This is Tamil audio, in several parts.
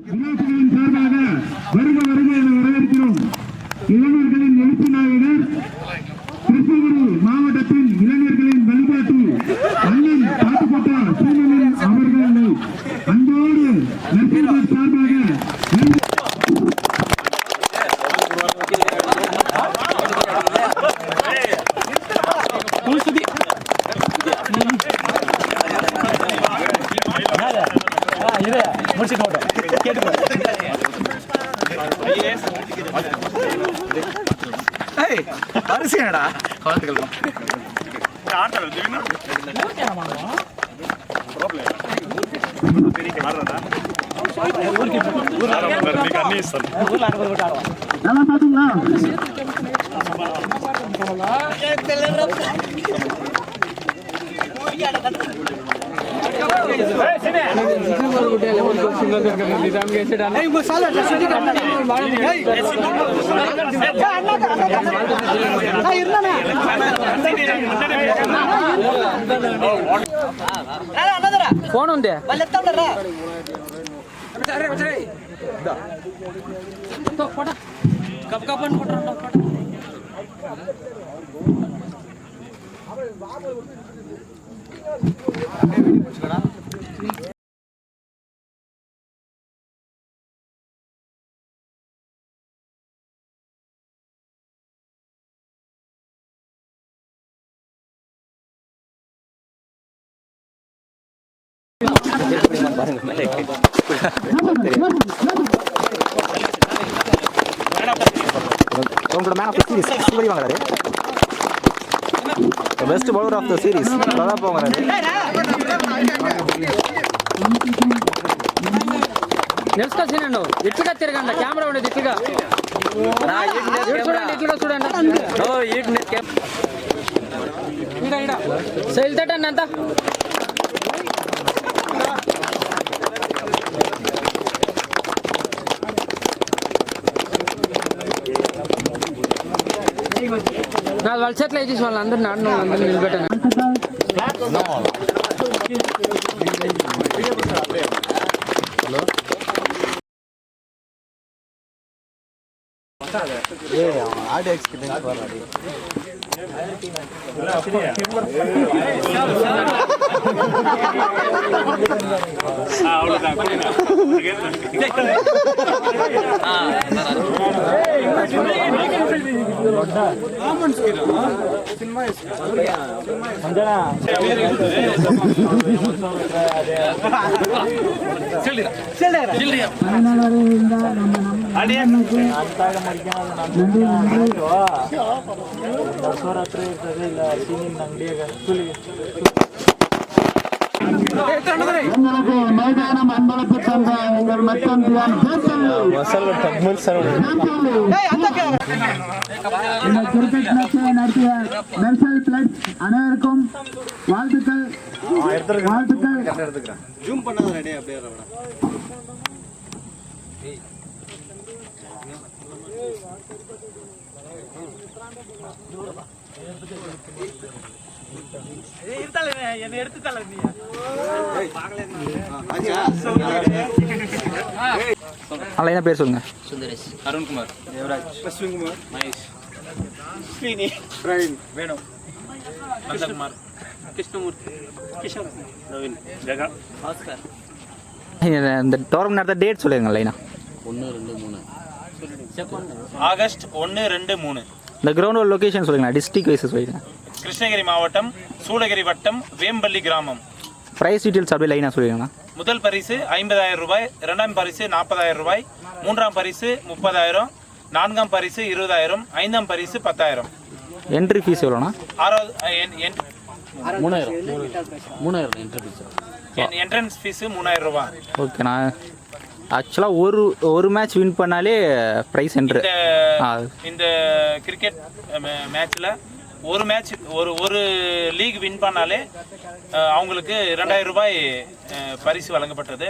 விழாக்களின் சார்பாக வருக வருக என வரவேற்கிறோம். இளைஞர்களின் எழுச்சி நாயகர் கிருஷ்ணகிரி மாவட்டத்தின் இளைஞர்களின் வழிகாட்டி அண்ணன் பாட்டுக்கோட்டா சீனனின் அவர்களை அன்போடு நற்பெயர் சார்பாக அரிசியாடா ఫోన్ ఉంది కప్ కప్ అనుకుంటారు உங்களோட மேன் ஆஃப் தி சீரிஸ் சிவரி வாங்குறாரு. Best bowler of the series Pratap வாங்குறாரு. నెక్స్ట్ సీనండి ఇట్లుగా తిరగండి కెమెరా ఉండేది ఇట్లుగా చూడండి ఇట్లుగా చూడండి సైల్ తట్టండి అంతా నాలుగు వాళ్ళ చేతిలో వేసేసి వాళ్ళందరినీ ఆడిన వాళ్ళందరినీ నిలబెట్టాను. ஆடியோ எக்ஸ்பீரியன்ஸ் வரலாடி மைதானம் அன்பளிப்பு தந்த எங்கள் மற்றும் கிரிக்கெட் மேட்சை நடத்திய மெர்சல் பிளட்ஸ் அனைவருக்கும் வாழ்த்துக்கள். ஜூம் பண்ணாத ரெடி அப்படியே என்ன எடுத்து தல நீ என்ன பேர் சொல்லுங்க. சுந்தரேஷ், அருண்குமார், தேவராஜ், அஸ்வின்குமார், மகேஷ், ஸ்ரீனி, பிரவீன், வேணு, நந்தகுமார், கிருஷ்ணமூர்த்தி, கிஷோர், நவீன், ஜெகா, ஆஸ்கர். இந்த டோர்னமெண்ட் நடத்த டேட் சொல்லுங்க லைனா. 1, 2, 3 ஆகஸ்ட் 1, 2, 3. இந்த கிரவுண்டோட லொகேஷன் சொல்லுங்க. டிஸ்ட்ரிக்ட் வைஸ் சொல்லுங்க. கிருஷ்ணகிரி மாவட்டம், சூளகிரி வட்டம், வேம்பள்ளி கிராமம். பிரைஸ் டீட்டெயில்ஸ் அப்படியே லைனா சொல்லுங்கண்ணா. முதல் பரிசு 50,000 ரூபாய், இரண்டாம் பரிசு 40,000 ரூபாய், மூன்றாம் பரிசு 30,000, நான்காம் பரிசு 20,000, ஐந்தாம் பரிசு 10,000. என்ட்ரி ஃபீஸ் எவ்வளோண்ணா? 3,000 என்ட்ரி ஃபீஸ். என்ட்ரன்ஸ் ஃபீஸ் 3,000 ரூபாய். ஓகேண்ணா. ஆக்சுவலாக ஒரு மேட்ச் வின் பண்ணாலே ப்ரைஸ் என்ட்ரு. இந்த கிரிக்கெட் மேட்ச்சில் ஒரு மேட்ச் ஒரு லீக் வின் பண்ணாலே அவங்களுக்கு 2,000 ரூபாய் பரிசு வழங்கப்பட்டது.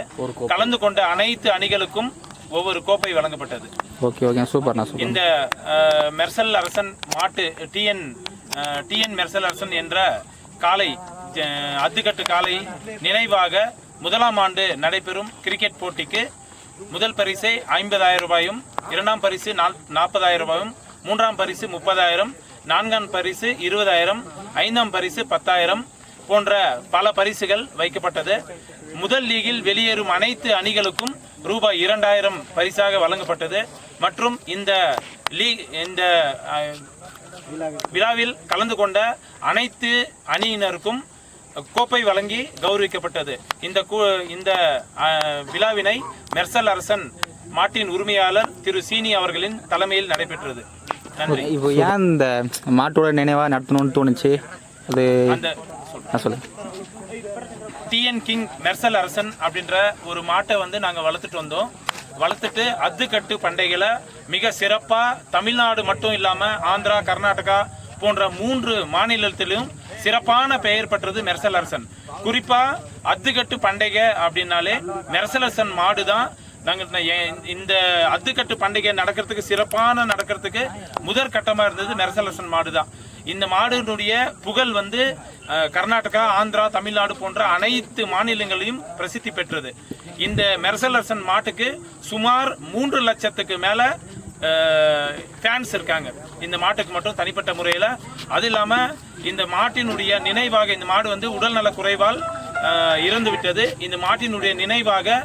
கலந்து கொண்ட அனைத்து அணிகளுக்கும் ஒவ்வொரு கோப்பை வழங்கப்பட்டது. ஓகே சூப்பர்ண்ணா. இந்த மெர்சல் அரசன் மாட்டு டிஎன் மெர்சல் அரசன் என்ற காளை அத்துக்கட்டு காளை நினைவாக முதலாம் ஆண்டு நடைபெறும் கிரிக்கெட் போட்டிக்கு முதல் பரிசை 50,000 ரூபாயும், இரண்டாம் பரிசு 40,000 ரூபாயும், மூன்றாம் பரிசு 30,000, நான்காம் பரிசு 20,000, ஐந்தாம் பரிசு 10,000 போன்ற பல பரிசுகள் வைக்கப்பட்டது. முதல் லீகில் வெளியேறும் அனைத்து அணிகளுக்கும் ரூபாய் 2,000 பரிசாக வழங்கப்பட்டது. மற்றும் இந்த விழாவில் கலந்து கொண்ட அனைத்து அணியினருக்கும் கோப்பை வழங்கி கௌரவிக்கப்பட்டது. இந்த விழாவினை மெர்சல் அரசன் மாட்டின் உரிமையாளர் திரு சீனி அவர்களின் தலைமையில் நடைபெற்றது. நன்றி. இப்போ ஏன் இந்த மாட்டோட நினைவாக நடத்தணும்னு தோணுச்சு? அது சொல்லுங்க. டிஎன் கிங் மெர்சல் அரசன் அப்படின்ற ஒரு மாட்டை வந்து நாங்கள் வளர்த்துட்டு வந்தோம். வளர்த்துட்டு அத்துக்கட்டு பண்டைகளை மிக சிறப்பாக தமிழ்நாடு மட்டும் இல்லாமல் ஆந்திரா, கர்நாடகா போன்ற 3 மாநிலத்திலும் சிறப்பான பெயர் பெற்றது மெர்சல் அரசன். குறிப்பாக அத்துக்கட்டு பண்டிகை அப்படின்னாலே மெர்சல் அரசன் மாடு தான். நாங்கள் இந்த அத்துக்கட்டு பண்டிகை நடக்கிறதுக்கு முதற்கட்டமாக இருந்தது மெர்சல் அரசன் மாடு தான். இந்த மாடுனுடைய புகழ் வந்து கர்நாடகா, ஆந்திரா, தமிழ்நாடு போன்ற அனைத்து மாநிலங்களையும் பிரசித்தி பெற்றது. இந்த மெர்சல் அரசன் மாட்டுக்கு சுமார் 3 லட்சத்துக்கு மேலே ஃபேன்ஸ் இருக்காங்க இந்த மாட்டுக்கு மட்டும் தனிப்பட்ட முறையில். அது இல்லாமல் இந்த மாட்டினுடைய நினைவாக, இந்த மாடு வந்து உடல்நல குறைவால் இறந்து விட்டது. இந்த மாட்டினுடைய நினைவாக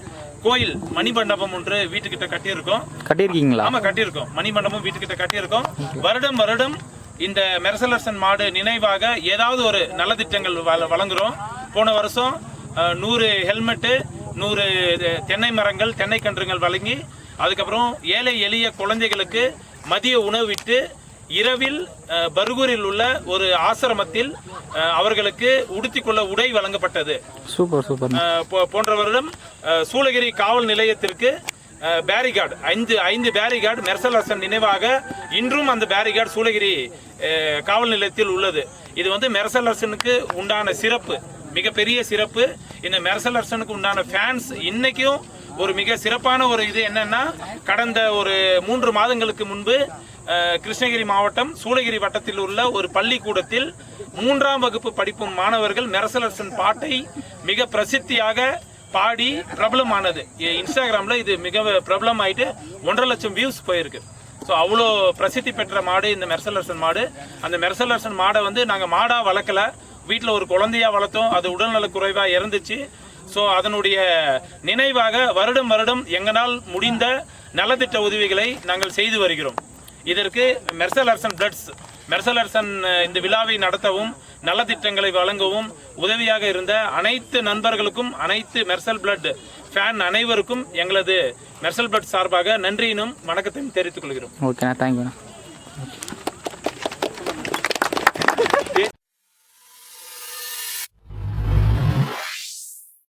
கோயில் மணிமண்டபம் ஒன்று வீட்டுக்கிட்ட கட்டியிருக்கோம். ஆமாம், கட்டியிருக்கோம். மணிமண்டபம் வீட்டுக்கிட்ட கட்டியிருக்கோம். வருடம் இந்த மெர்சல் அரசன் மாடு நினைவாக ஏதாவது ஒரு நலத்திட்டங்கள் வழங்குறோம். போன வருஷம் 100 ஹெல்மெட்டு, 100 தென்னை மரங்கள், தென்னை கன்றுகள் வழங்கி, அதுக்கப்புறம் ஏழை எளிய குழந்தைகளுக்கு மதிய உணவு விட்டு இரவில் பர்கூரில் உள்ள ஒரு ஆசிரமத்தில் அவர்களுக்கு உடுத்திக்கொள்ள உடை வழங்கப்பட்டது. போன்ற வருடம் சூளகிரி காவல் நிலையத்திற்கு பேரிகார்டு 5 பேரிகார்டு மெர்சல் அரசன் நினைவாக இன்றும் அந்த பேரிகார்டு சூளகிரி காவல் நிலையத்தில் உள்ளது. இது வந்து மெர்சல் அரசனுக்கு உண்டான சிறப்பு, மிகப்பெரிய சிறப்பு. இந்த மெர்சல் அரசனுக்கு உண்டான ஃபேன்ஸ் இன்னைக்கும் ஒரு மிக சிறப்பான ஒரு இது என்னன்னா, கடந்த ஒரு 3 மாதங்களுக்கு முன்பு கிருஷ்ணகிரி மாவட்டம் சூளகிரி வட்டத்தில் உள்ள ஒரு பள்ளிக்கூடத்தில் 3ஆம் வகுப்பு படிக்கும் மாணவர்கள் மெர்சல் அரசன் பாட்டை மிக பிரசித்தியாக பாடி பிரபலமானது. இன்ஸ்டாகிராமில் இது மிக பிரபலம் ஆகிட்டு 1.5 லட்சம் வியூஸ் போயிருக்கு. ஸோ அவ்வளோ பிரசித்தி பெற்ற மாடு இந்த மெர்சல் அரசன் மாடு. அந்த மெர்சல் அரசன் மாடை வந்து நாங்கள் மாடாக வளர்க்கல, வீட்டில் ஒரு குழந்தையாக வளர்த்தோம். அது உடல்நல குறைவாக இறந்துச்சு. ஸோ அதனுடைய நினைவாக வருடம் எங்களால் முடிந்த நலத்திட்ட உதவிகளை நாங்கள் செய்து வருகிறோம். இதற்கு மெர்சல் அரசன் பிளட்ஸ், மெர்சல் அரசன் இந்த விழாவை நடத்தவும் நலத்திட்டங்களை வழங்கவும் உதவியாக இருந்த அனைத்து நண்பர்களுக்கும், அனைத்து மெர்சல் பிளட் ஃபேன் அனைவருக்கும் எங்களது மெர்சல் பிளட் சார்பாக நன்றியினும் வணக்கத்தையும் தெரிவித்துக் கொள்கிறோம். Okay, thank you.